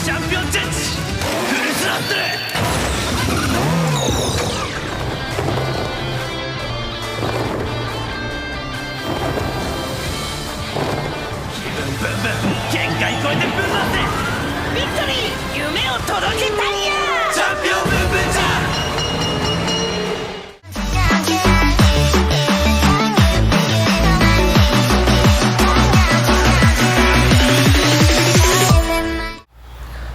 チャンピオンチェンジフルスロットル気分ブンブン限界超えてぶん回せビクトリー夢を届けたいやチャンピオンブンブンじゃ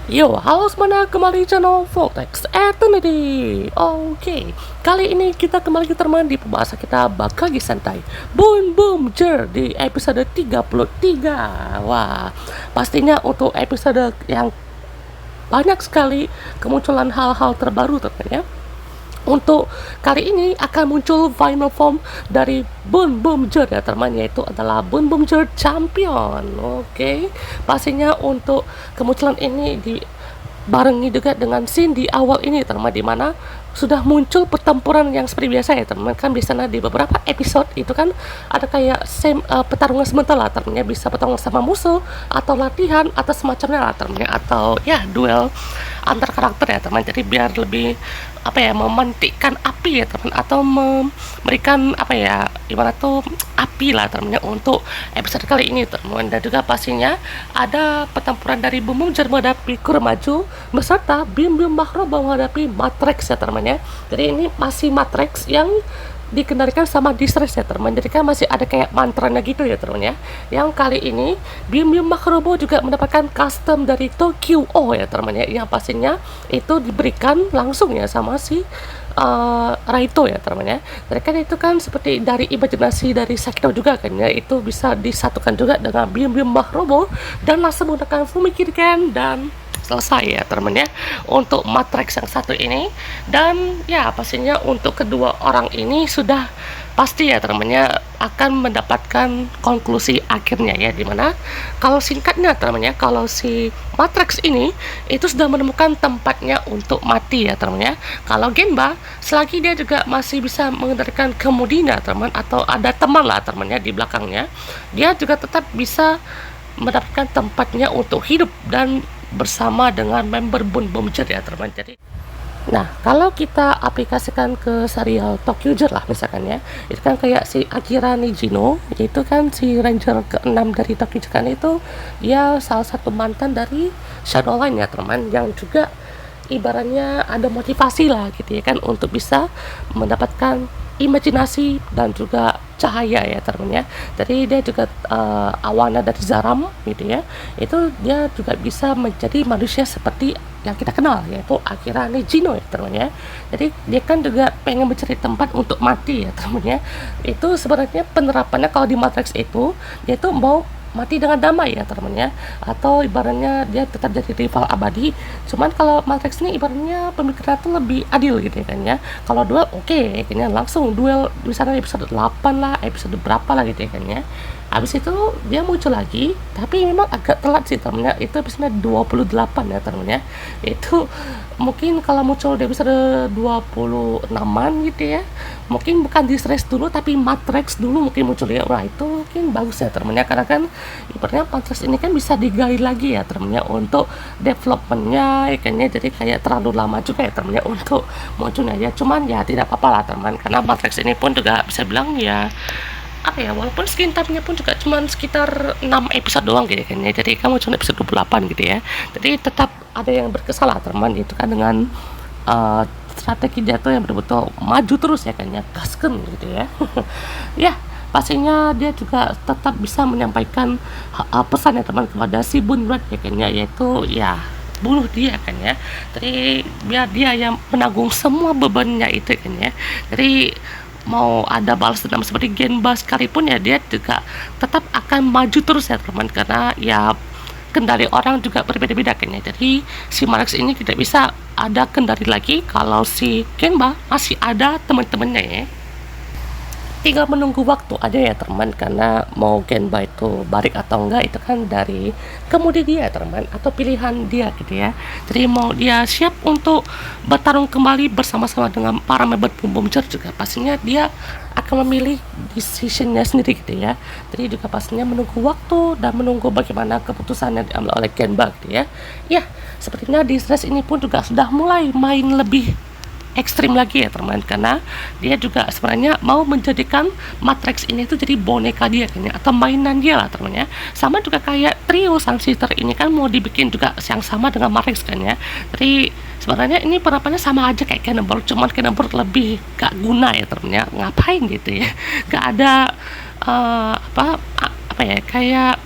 Yo, halo semuanya, kembali di channel Voltex Eternity. Oke, kali ini kita kembali teman di pembahasan kita Bakagi Sentai Boom Boom Jer di episode 33. Wah, pastinya untuk episode yang banyak sekali kemunculan hal-hal terbaru tentunya. Untuk kali ini akan muncul final form dari Boom Boom Jer ya teman, yaitu adalah Boom Boom Jer Champion. Oke, pastinya untuk kemunculan ini dibarengi juga dengan scene di awal ini teman, di mana sudah muncul pertempuran yang seperti biasa ya teman. Kan di sana di beberapa episode itu kan ada kayak pertarungan sebentar lah teman, bisa pertarungan sama musuh atau latihan atau semacamnya lah teman, atau ya duel antar karakter ya teman. Jadi biar lebih memantikkan api ya teman, atau memberikan gimana tuh api lah teman untuk episode kali ini teman. Dan juga pastinya ada pertempuran dari Boom Boom Jer menghadapi Kuromajo beserta Bim Bim Mahrobo menghadapi Matrix ya teman ya. Jadi ini masih Matrix yang dikendalikan sama Distress ya teman, jadi kan masih ada kayak mantranya gitu ya teman ya. Yang kali ini Bim Bim Mahrobo juga mendapatkan custom dari Tokyo ya teman ya, yang pastinya itu diberikan langsung ya sama si Raito ya teman ya. Jadi kan itu kan seperti dari imajinasi dari Sakino juga kan ya, itu bisa disatukan juga dengan Bim Bim Mahrobo dan langsung menggunakan Fumikiriken dan selesai ya teman ya untuk Matrix yang satu ini. Dan ya pastinya untuk kedua orang ini sudah pasti ya teman-teman akan mendapatkan konklusi akhirnya ya, dimana kalau singkatnya teman-teman, kalau si Matrix ini itu sudah menemukan tempatnya untuk mati ya teman-teman. Kalau Genba selagi dia juga masih bisa mengendalikan kemudinya teman, atau ada teman lah teman-teman di belakangnya, dia juga tetap bisa mendapatkan tempatnya untuk hidup dan bersama dengan member Boom Boom Jer ya teman. Jadi nah kalau kita aplikasikan ke serial Tokyo Jer lah misalkan ya, itu kan kayak si Akira Nijino, yaitu kan si ranger ke-6 dari Tokyo Jer kan, itu dia salah satu mantan dari Shadowline ya teman, yang juga ibaratnya ada motivasi lah gitu ya kan untuk bisa mendapatkan imajinasi dan juga cahaya ya teman ya. Jadi dia juga awana dari Zaram gitu ya, itu dia juga bisa menjadi manusia seperti yang kita kenal, yaitu Akira Nijino ya teman ya. Jadi dia kan juga pengen mencari tempat untuk mati ya teman ya. Itu sebenarnya penerapannya kalau di Matrix itu dia tuh mau mati dengan damai ya teman ya, atau ibaratnya dia tetap jadi rival abadi. Cuman kalau Matrix ini ibaratnya pemikiran tuh lebih adil gitu ya kan ya. Kalau duel kayaknya langsung duel di sana episode 8 lah, episode berapa lah gitu ya kan ya. Habis itu dia muncul lagi, tapi memang agak telat sih temennya, itu episode 28 ya temennya. Itu mungkin kalau muncul di episode 26an gitu ya, mungkin bukan Distress dulu tapi Matrix dulu mungkin muncul ya. Wah itu mungkin bagus ya temennya, karena kan ibaratnya Matrix ini kan bisa digali lagi ya temennya untuk developmentnya ya kan ya. Jadi kayak terlalu lama juga ya temennya untuk munculnya ya. Cuman ya tidak apa-apa lah teman, karena Matrix ini pun juga bisa bilang ya walaupun skin time-nya pun juga cuma sekitar 6 episode doang gitu kan ya. Jadi kamu cuma episode 28 gitu ya. Jadi tetap ada yang berkesalah teman, itu kan dengan strategi dia tuh yang betul-betul maju terus ya kan ya, gasken gitu ya. Ya pastinya dia juga tetap bisa menyampaikan pesan ya teman kepada si Bunrat ya kan ya, yaitu ya bunuh dia kan ya. Jadi biar dia yang menanggung semua bebannya itu kan ya. Jadi mau ada balas dendam seperti Genba sekalipun ya, dia juga tetap akan maju terus ya teman, karena ya kendali orang juga berbeda-beda kan ya. Jadi si Matrix ini tidak bisa ada kendali lagi kalau si Genba masih ada teman-temannya ya. tinggal menunggu waktu aja ya teman, karena mau Genba itu balik atau enggak itu kan dari kemudi dia teman, atau pilihan dia gitu ya. Jadi mau dia siap untuk bertarung kembali bersama-sama dengan para member Boom Boom Cher, juga pastinya dia akan memilih decisionnya sendiri gitu ya. Jadi juga pastinya menunggu waktu dan menunggu bagaimana keputusan yang diambil oleh Genba gitu ya. Ya, sepertinya di Stress ini pun juga sudah mulai main lebih ekstrim lagi ya teman, karena dia juga sebenarnya mau menjadikan Matrix ini tuh jadi boneka dia kan ya, atau mainan dia lah teman ya. Sama juga kayak trio Sun Sister ini kan mau dibikin juga yang sama dengan Matrix kan ya. Jadi sebenarnya ini penerapannya sama aja kayak Cannonball, cuman Cannonball lebih gak guna ya teman ya. Ngapain gitu ya, gak ada apa ya, kayak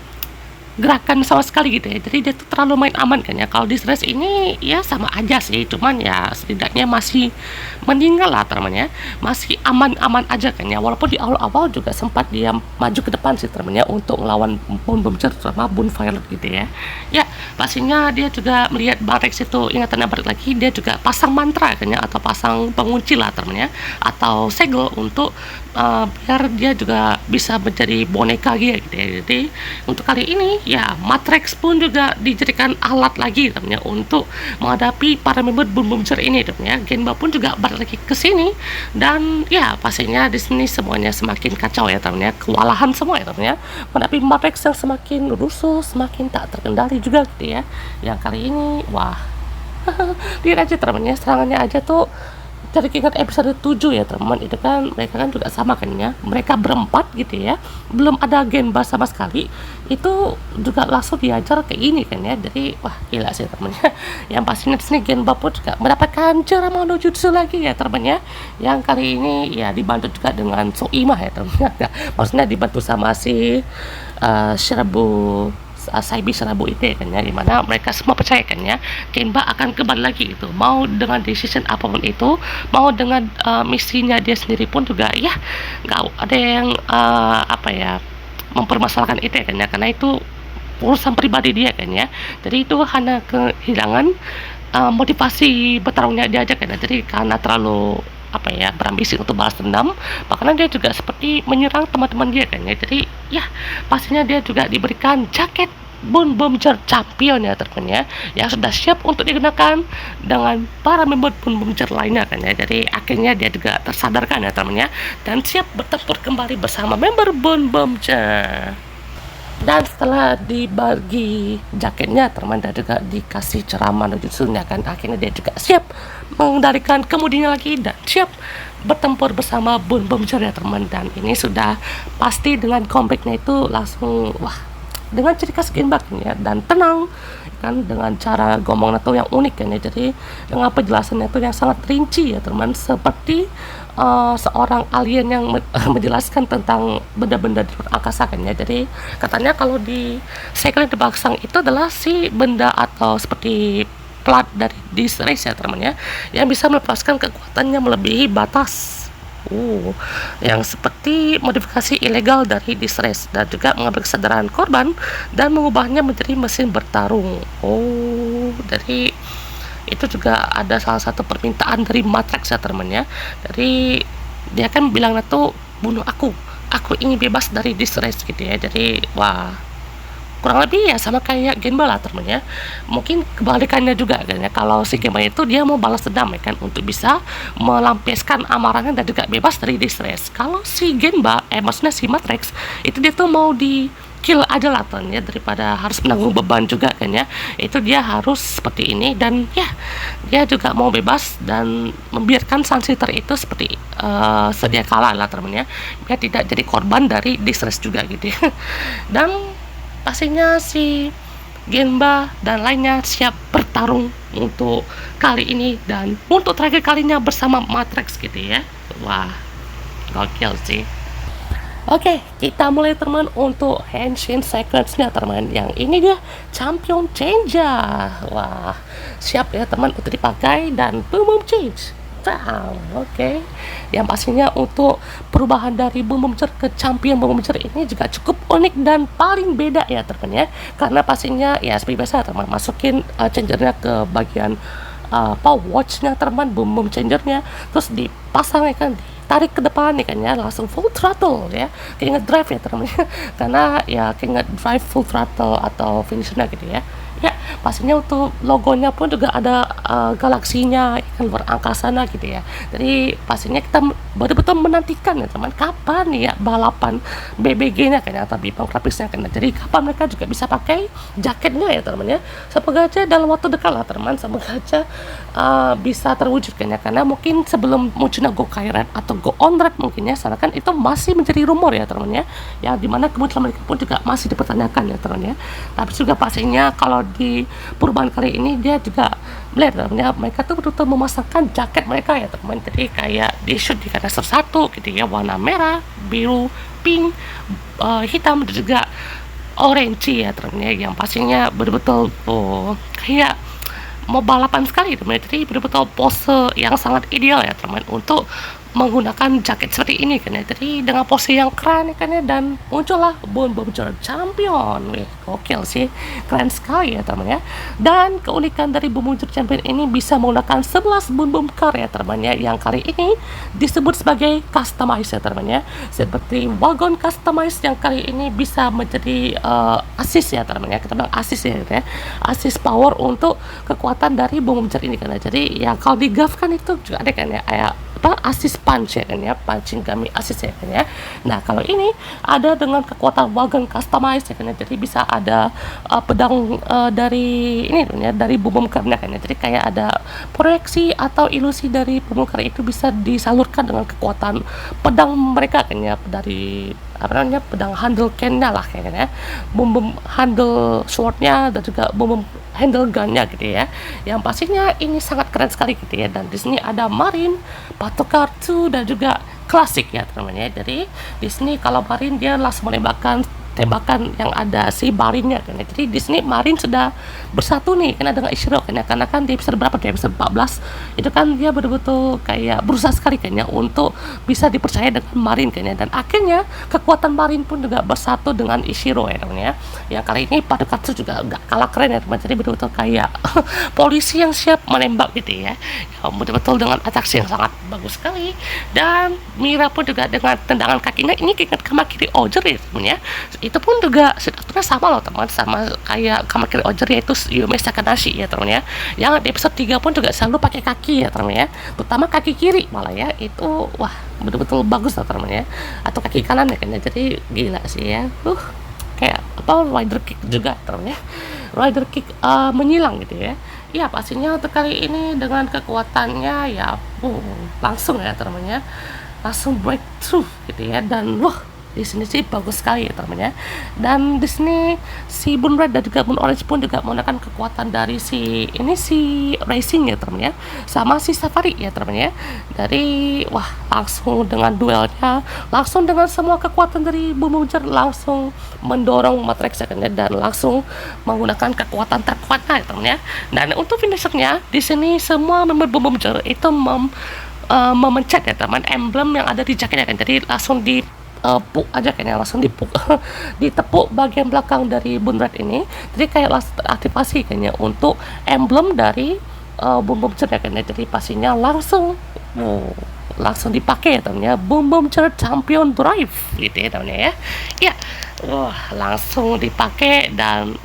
gerakan sama sekali gitu ya. Jadi dia tuh terlalu main aman kan ya. Kalau di Stress ini ya sama aja sih, cuman ya setidaknya masih meninggal lah teman-teman ya, masih aman-aman aja kan ya. Walaupun di awal-awal juga sempat dia maju ke depan sih teman-teman ya untuk melawan Boom Boom Cher sama Violet gitu ya. Ya pastinya dia juga melihat Matrix itu ingatannya balik lagi, dia juga pasang mantra kan ya, atau pasang pengunci lah teman-teman ya, atau segel untuk biar dia juga bisa menjadi boneka gitu ya. Jadi untuk kali ini ya Matrix pun juga dijadikan alat lagi teman-teman ya, untuk menghadapi para member Boom Boom Cher ini teman-teman ya. Genba pun juga balik lagi ke sini, dan ya pastinya di sini semuanya semakin kacau ya teman-teman ya, kewalahan semua ya teman-teman ya, menghadapi Matrix yang semakin rusuh, semakin tak terkendali juga gitu ya. Yang kali ini wah lihat aja teman-teman ya, serangannya aja tuh dari ingat episode 7 ya teman, itu kan mereka kan juga sama kan ya, mereka berempat gitu ya, belum ada Genba sama sekali, itu juga langsung diajar ke ini kan ya. Jadi wah gila sih teman ya. Yang pastinya di sini Genba pun juga mendapatkan ceramah no jutsu lagi ya teman ya, yang kali ini ya dibantu juga dengan Soima ya teman ya. Maksudnya dibantu sama si Shirabu Saibi Serabu itu kan ya, dimana mereka semua percaya kan ya Genba akan kembali lagi gitu, mau dengan decision apapun itu, mau dengan misinya dia sendiri pun juga ya nggak ada yang mempermasalahkan itu kan ya, karena itu urusan pribadi dia kan ya. Jadi itu hanya kehilangan motivasi bertarungnya dia aja kan ya. Jadi karena terlalu berambisi untuk balas dendam, bahkan dia juga seperti menyerang teman-teman dia kan ya. Jadi ya pastinya dia juga diberikan jaket Boom Boom Cher Champion ya teman ya, yang sudah siap untuk digunakan dengan para member Boom Boom Cher lainnya kan ya. Jadi akhirnya dia juga tersadarkan ya teman ya, dan siap bertempur kembali bersama member Boom Boom Cher. Dan setelah dibagi jaketnya teman, dan juga dikasih ceramah no jutsunya kan, akhirnya dia juga siap mengendalikan kemudinya lagi dan siap bertempur bersama Boom Boom Cher ya teman. Dan ini sudah pasti dengan comebacknya itu langsung wah, dengan ciri khas Genba ya, dan tenang kan, dengan cara ngomongnya tuh yang unik kan ya. Jadi dengan penjelasannya tuh yang sangat rinci ya teman, seperti seorang alien yang menjelaskan tentang benda-benda di luar angkasa kan ya. Jadi katanya kalau di Seiken the Baksang itu adalah si benda atau seperti plat dari Disrace ya teman ya, yang bisa melepaskan kekuatannya melebihi batas yang seperti modifikasi ilegal dari Disrace, dan juga mengambil kesadaran korban dan mengubahnya menjadi mesin bertarung. Dari itu juga ada salah satu permintaan dari Matrix ya teman ya. Jadi dia kan bilangnya tuh, bunuh aku ingin bebas dari Disrace gitu ya. Jadi wah, kurang lebih ya sama kayak Genba lah teman ya. Mungkin kebalikannya juga kan ya, kalau si Genba itu dia mau balas dendam ya kan, untuk bisa melampiaskan amarahnya dan juga bebas dari Disrace. Kalau si Genba maksudnya si Matrix itu dia tuh mau di kill aja lah teman ya, daripada harus menanggung beban juga kan ya. Itu dia harus seperti ini, dan ya dia juga mau bebas dan membiarkan Sun Sister itu seperti sedia kala lah teman ya, biar tidak jadi korban dari Disrace juga gitu ya. Dan pastinya si Genba dan lainnya siap bertarung untuk kali ini dan untuk terakhir kalinya bersama Matrix gitu ya. Wah, gokil sih. Oke, kita mulai teman untuk Henshin Sequence-nya teman. Yang ini dia Champion Changer. Wah, siap ya teman untuk dipakai dan boom change. Oke. Yang pastinya untuk perubahan dari Boom Boom Cher ke Champion Boom Boom Cher ini juga cukup unik dan paling beda ya teman ya. Karena pastinya ya seperti biasa teman, masukin changernya ke bagian power watch-nya teman, Boom Boom Changer-nya, terus dipasang ya kan, tarik ke depan nih kan ya, langsung full throttle ya, keinget drive ya teman-teman karena ya keinget drive full throttle atau finishernya gitu ya. Ya, pastinya untuk logonya pun juga ada galaksinya, ikan luar angkasanya gitu ya. Jadi pastinya kita betul-betul menantikan ya teman, kapan ya balapan BBG-nya kan ya, atau Bipang Grapisnya kan. Jadi kapan mereka juga bisa pakai jaketnya ya teman ya. Semoga aja dalam waktu dekat lah teman, semoga aja bisa terwujud kan ya. Karena mungkin sebelum munculnya Go Kairat atau Go On Red mungkin ya, karena kan itu masih menjadi rumor ya teman ya. Yang dimana kemudian mereka pun juga masih dipertanyakan ya teman ya. Tapi juga pastinya kalau di perubahan kali ini dia juga melihat mereka tuh betul-betul memasangkan jaket mereka ya teman, jadi kayak di shoot di kadaster 1 gitu ya, warna merah, biru, pink, hitam dan juga orange ya teman ya, yang pastinya betul-betul kayak mau balapan sekali teman, jadi betul-betul pose yang sangat ideal ya teman untuk menggunakan jaket seperti ini kan ya, jadi dengan pose yang keren kan ya, dan muncullah Boom Boom Jar Champion. Wih, gokil sih, keren sekali ya teman ya. Dan keunikan dari Boom Boom Jar Champion ini bisa menggunakan 11 Boom Boom Car ya teman ya, yang kali ini disebut sebagai customize ya teman ya, seperti wagon customize yang kali ini bisa menjadi assist ya teman ya, kita bilang assist ya, gitu ya, assist power untuk kekuatan dari Boom Boom Jar ini kan ya. Jadi ya kalau di GAF kan itu juga ada kan ya, kayak assist punch ya kan ya, punching kami assist ya kan ya. Nah kalau ini ada dengan kekuatan wagon customize ya kan ya, jadi bisa ada pedang dari ini kan ya, dari Boom Boom Car-nya kan ya, jadi kayak ada proyeksi atau ilusi dari Boom Boom Car itu bisa disalurkan dengan kekuatan pedang mereka kan ya, dari apa namanya, pedang handle cannya lah kayak kan ya, Boom Boom handle swordnya dan juga Boom Boom handle gunnya gitu ya, yang pastinya ini sangat keren sekali gitu ya. Dan di sini ada Marine, Patrol 2 dan juga klasik ya teman-teman ya. Jadi di sini kalau Marine dia langsung menembakkan tembakan yang ada si Marinnya kan ya. Jadi di sini Marin sudah bersatu nih karena dengan Ishiro kan ya, karena kan di episode berapa, di episode 14 itu kan dia betul-betul kayak berusaha sekali kan ya untuk bisa dipercaya dengan Marin kan ya, dan akhirnya kekuatan Marin pun juga bersatu dengan Ishiro ya teman ya. Yang kali ini Padokatsu juga nggak kalah keren ya teman, jadi betul-betul kayak polisi yang siap menembak gitu ya, betul-betul dengan atraksi yang sangat bagus sekali. Dan Mira pun juga dengan tendangan kakinya ini keinget Kamakiri Oger ya teman ya, itu pun juga strukturnya sama loh teman, sama kayak Kamakiri Oger, yaitu Yume Sakanashi ya teman ya, yang di episode 3 pun juga selalu pakai kaki ya teman ya, terutama kaki kiri malah ya, itu wah betul-betul bagus lah teman ya, atau kaki kanan ya kan ya, jadi gila sih ya, kayak apa, rider kick juga teman ya, rider kick menyilang gitu ya. Ya pastinya untuk kali ini dengan kekuatannya ya langsung ya teman ya, langsung breakthrough gitu ya, dan wah di sini sih bagus sekali ya teman ya. Dan di sini si Moon Red dan juga Moon Orange pun juga menggunakan kekuatan dari si Racing ya teman ya, sama si Safari ya teman ya. Dari wah langsung dengan duelnya, langsung dengan semua kekuatan dari Boom Boom Jar langsung mendorong Matrix ya kan ya, dan langsung menggunakan kekuatan terkuatnya ya teman ya. Dan untuk finishernya di sini semua member Boom Boom Jar itu memencet ya teman emblem yang ada di jaketnya kan, jadi langsung di puk aja kayaknya, langsung ditepuk bagian belakang dari Moon Red ini, jadi kayak langsung teraktivasi kayaknya untuk emblem dari Boom Boom Jar ya kayaknya. Jadi pastinya langsung dipakai ya teman ya, Boom Boom Jar Champion Drive gitu ya teman ya. Ya wah langsung dipakai, dan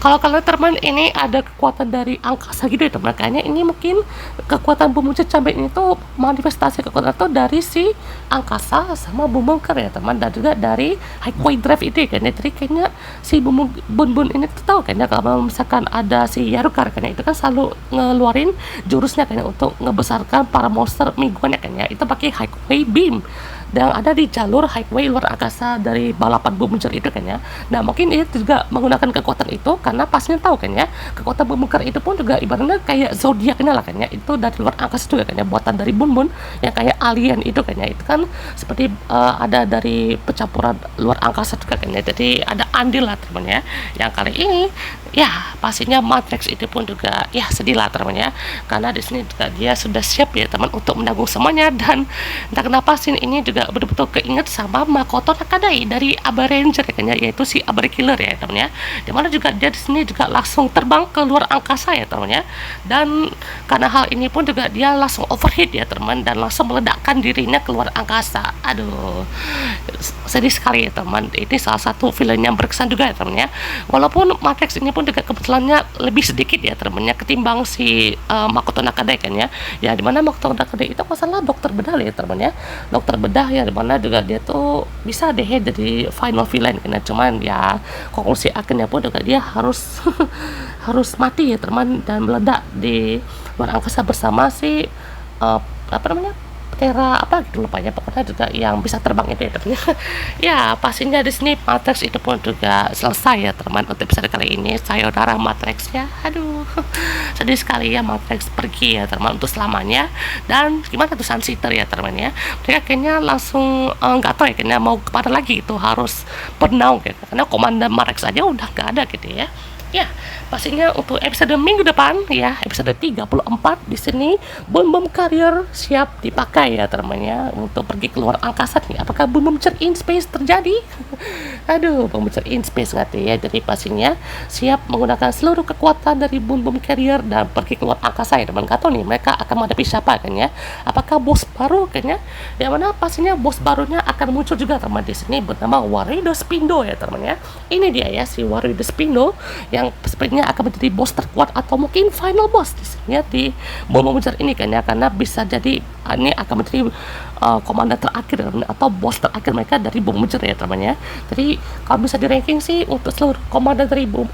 kalau kalian teman ini ada kekuatan dari angkasa gitu ya teman, kayaknya ini mungkin kekuatan Boom Boom Jar Champion itu manifestasi kekuatan itu dari si angkasa sama Boom Boom Car ya teman, dan juga dari Highway Drive itu ya kan ya. Jadi kayaknya si Boom Boom ini tuh tahu kan ya, kalau misalkan ada si Yarukar kan ya, itu kan selalu ngeluarin jurusnya kan ya untuk ngebesarkan para monster mingguannya kan ya, itu pakai Highway Beam yang ada di jalur highway luar angkasa dari balapan Boom Boom Jar itu kan ya. Nah mungkin dia juga menggunakan kekuatan itu karena pastinya tahu kan ya, kekuatan Boom Boom Car itu pun juga ibaratnya kayak zodiaknya lah kan ya, itu dari luar angkasa juga kan ya, buatan dari Boom Boom yang kayak alien itu kan ya, itu kan seperti ada dari pencampuran luar angkasa juga kan ya, jadi ada andil lah teman ya. Yang kali ini ya pastinya Matrix itu pun juga ya sedih lah teman ya, karena di sini juga dia sudah siap ya teman untuk menanggung semuanya, dan entah kenapa scene ini juga juga betul-betul keinget sama Makoto Nakadai dari Aba Ranger ya kan ya, yaitu si Aba Killer ya teman ya, dimana juga dia di sini juga langsung terbang ke luar angkasa ya teman ya, dan karena hal ini pun juga dia langsung overheat ya teman, dan langsung meledakkan dirinya keluar angkasa. Aduh, sedih sekali ya teman, ini salah satu villain yang berkesan juga ya teman ya, walaupun Matrix ini pun juga kebetulannya lebih sedikit ya teman ya ketimbang si Makoto Nakadai kan ya, ya dimana Makoto Nakadai itu masalah dokter bedah ya teman ya, dokter bedah ya, dimana juga dia tuh bisa deh jadi final villain kan ya, cuman ya konklusi akhirnya pun juga dia harus harus mati ya teman, dan meledak di luar angkasa bersama si apa namanya, Tera apa gitu lupa ya, pokoknya juga yang bisa terbang itu ya teman ya. Pastinya di sini Matrix itu pun juga selesai ya teman untuk episode kali ini. Sayonara Matrix ya, aduh sedih sekali ya Matrix pergi ya teman untuk selamanya. Dan gimana tuh Sun Sister ya teman ya, mereka kayaknya langsung nggak tahu ya kayaknya mau kemana lagi, itu harus bernaung ya, karena komandan Matrix aja udah nggak ada gitu ya. Ya, pastinya untuk episode minggu depan ya, episode 34 di sini bom carrier siap dipakai ya teman-teman untuk pergi keluar angkasa nih. Apakah bom in space terjadi? Aduh, bom in space ngerti ya. Jadi pastinya siap menggunakan seluruh kekuatan dari bom carrier dan pergi keluar angkasa ya teman. Gak tahu nih mereka akan menghadapi siapa kan ya? Apakah bos baru kayaknya? Yang mana pastinya bos barunya akan muncul juga teman di sini bernama Warido Spindo ya teman ya. Ini dia ya si Warido Spindo yang sepertinya akan menjadi bos terkuat atau mungkin final boss di sini ya, di bom ini kan ya, karena bisa jadi ini akan menjadi komandan terakhir atau bos terakhir mereka dari bom ya teman ya. Jadi kalau bisa di ranking sih untuk seluruh komandan dari bom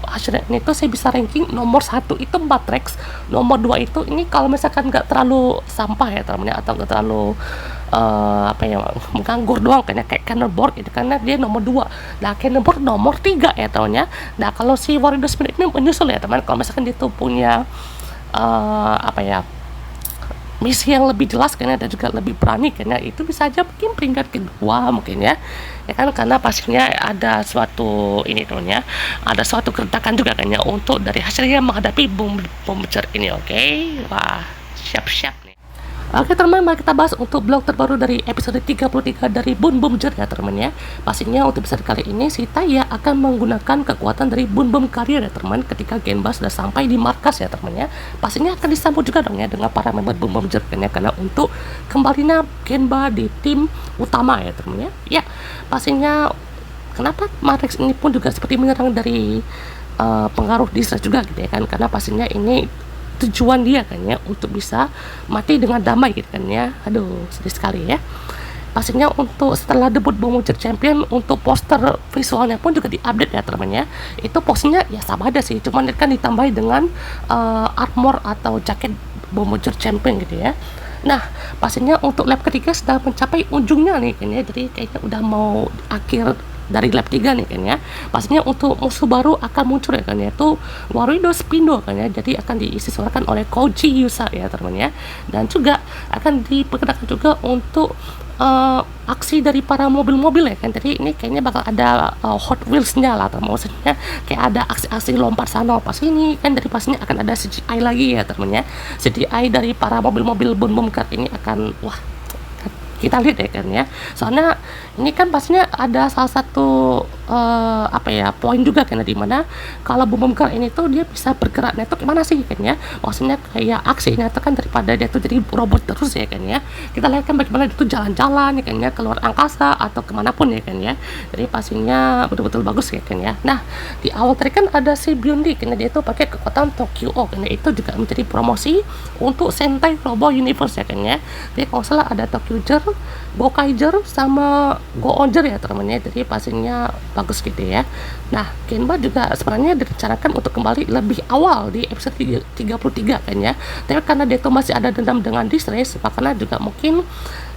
hasilnya ini tuh saya bisa ranking nomor 1 itu Matrix, nomor 2 itu ini kalau misalkan nggak terlalu sampah ya teman ya, atau nggak terlalu apa ya, mengganggu doang kayaknya kayak Cannonball gitu, karena dia nomor 2. Nah Cannonball nomor 3 ya teman ya. Nah kalau si Warrior Spirit ini menyusul ya teman, kalau misalkan dia tuh punya apa ya, misi yang lebih jelas kayaknya dan juga lebih berani kayaknya, itu bisa aja mungkin peringkat kedua mungkin ya kan, karena pastinya ada suatu ini teman ya, ada suatu keretakan juga kayaknya untuk dari hasilnya menghadapi bom ini. Oke, wah siap-siap nih. Oke teman, mari kita bahas untuk blog terbaru dari episode 33 dari Boom Jer ya teman ya. Pastinya untuk episode kali ini si Taya akan menggunakan kekuatan dari Boom Carrier ya teman, ketika Genba sudah sampai di markas ya teman ya. Pastinya akan disambut juga dong ya dengan para member Boom Jer ya, karena untuk kembalinya Genba di tim utama ya teman ya. Ya, pastinya kenapa Matrix ini pun juga seperti menyerang dari pengaruh distress juga gitu ya kan, karena pastinya ini tujuan dia kan ya untuk bisa mati dengan damai gitu kan ya. Aduh sedih sekali ya. Pastinya untuk setelah debut Bomber Champion, untuk poster visualnya pun juga diupdate ya teman ya. Itu posnya ya sama aja sih, cuman kan ditambahi dengan armor atau jaket Bomber Champion gitu ya. Nah pastinya untuk lap ketiga sudah mencapai ujungnya nih kan ya, jadi kayaknya udah mau akhir dari lap 3 nih kan ya. Pastinya untuk musuh baru akan muncul ya kan, yaitu Warido Spindo kan ya, jadi akan diisi suarakan oleh Koji Yusa ya teman ya, dan juga akan diperkenalkan juga untuk aksi dari para mobil-mobil ya kan. Jadi ini kayaknya bakal ada Hot Wheels-nya lah, atau maksudnya kayak ada aksi-aksi lompat sana lompat sini kan, dari pastinya akan ada CGI lagi ya teman ya. CGI dari para mobil-mobil bom car ini akan wah kita lihat ya kan ya, soalnya ini kan pastinya ada salah satu apa ya poin juga kan, di mana kalau bom car ini tuh dia bisa bergerak, nah itu gimana sih kan ya, maksudnya kayak aksinya itu kan daripada dia tuh jadi robot terus ya kan ya. Kita lihat kan bagaimana dia tuh jalan-jalan ya kan ya, keluar angkasa atau kemanapun ya kan ya, jadi pastinya betul-betul bagus ya kan ya. Nah di awal tadi kan ada si Biondi karena dia tuh pakai kekuatan Tokyo karena itu juga menjadi promosi untuk Sentai Robo Universe ya kan ya. Jadi kalau salah ada Tokyo Gokaiger sama Go-Onger ya teman-teman ya, jadi pastinya bagus gitu ya. Nah Genba juga sebenarnya direncanakan untuk kembali lebih awal di episode 33 kan ya, tapi karena dia tuh masih ada dendam dengan Distress, makanya juga mungkin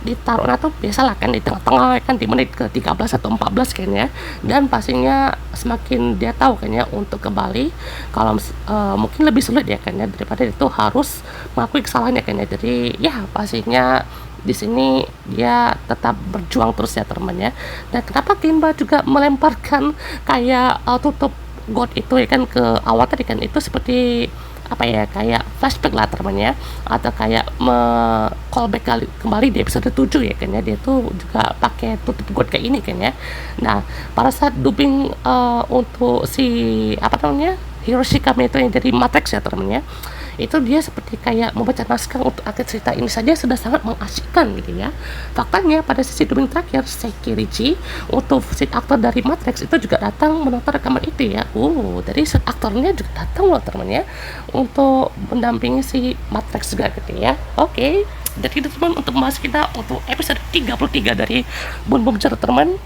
ditaruh atau biasalah kan di tengah-tengah kan, di menit ke 13 atau 14 kan ya. Dan pastinya semakin dia tahu kan ya untuk kembali, kalau mungkin lebih sulit ya kan ya, daripada itu harus mengakui kesalahannya kan ya. Jadi ya pastinya di sini dia tetap berjuang terus ya teman ya. Dan kenapa Genba juga melemparkan kayak tutup God itu ya kan ke awal tadi kan, itu seperti apa ya, kayak flashback lah temannya, atau kayak callback kembali di episode 7 ya kan ya. Dia tuh juga pakai tutup got kayak ini kan ya. Nah pada saat dubbing untuk si apa namanya Hiroshi Kameto yang dari Matrix ya temannya, itu dia seperti kayak membaca naskah untuk akhir cerita ini saja sudah sangat mengasyikkan gitu ya. Faktanya pada sesi dubbing terakhir Sekirichi untuk si aktor dari Matrix itu juga datang menonton rekaman itu ya. Dari aktornya juga datang loh teman-teman ya untuk mendampingi si Matrix juga gitu ya. Oke. Jadi itu teman untuk membahas kita untuk episode 33 dari Boom Boom Cher teman.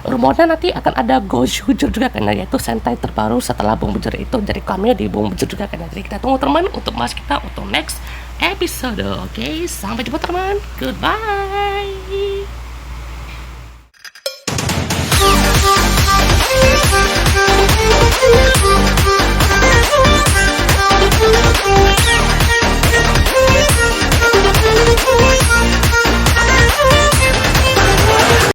Rumornya nanti akan ada Ghost Huger juga kan, yaitu Sentai terbaru setelah Boom Bujur itu dari cameo di Boom Bujur juga kan. Jadi kita tunggu teman untuk mas kita untuk next episode. Oke, sampai jumpa teman. Goodbye.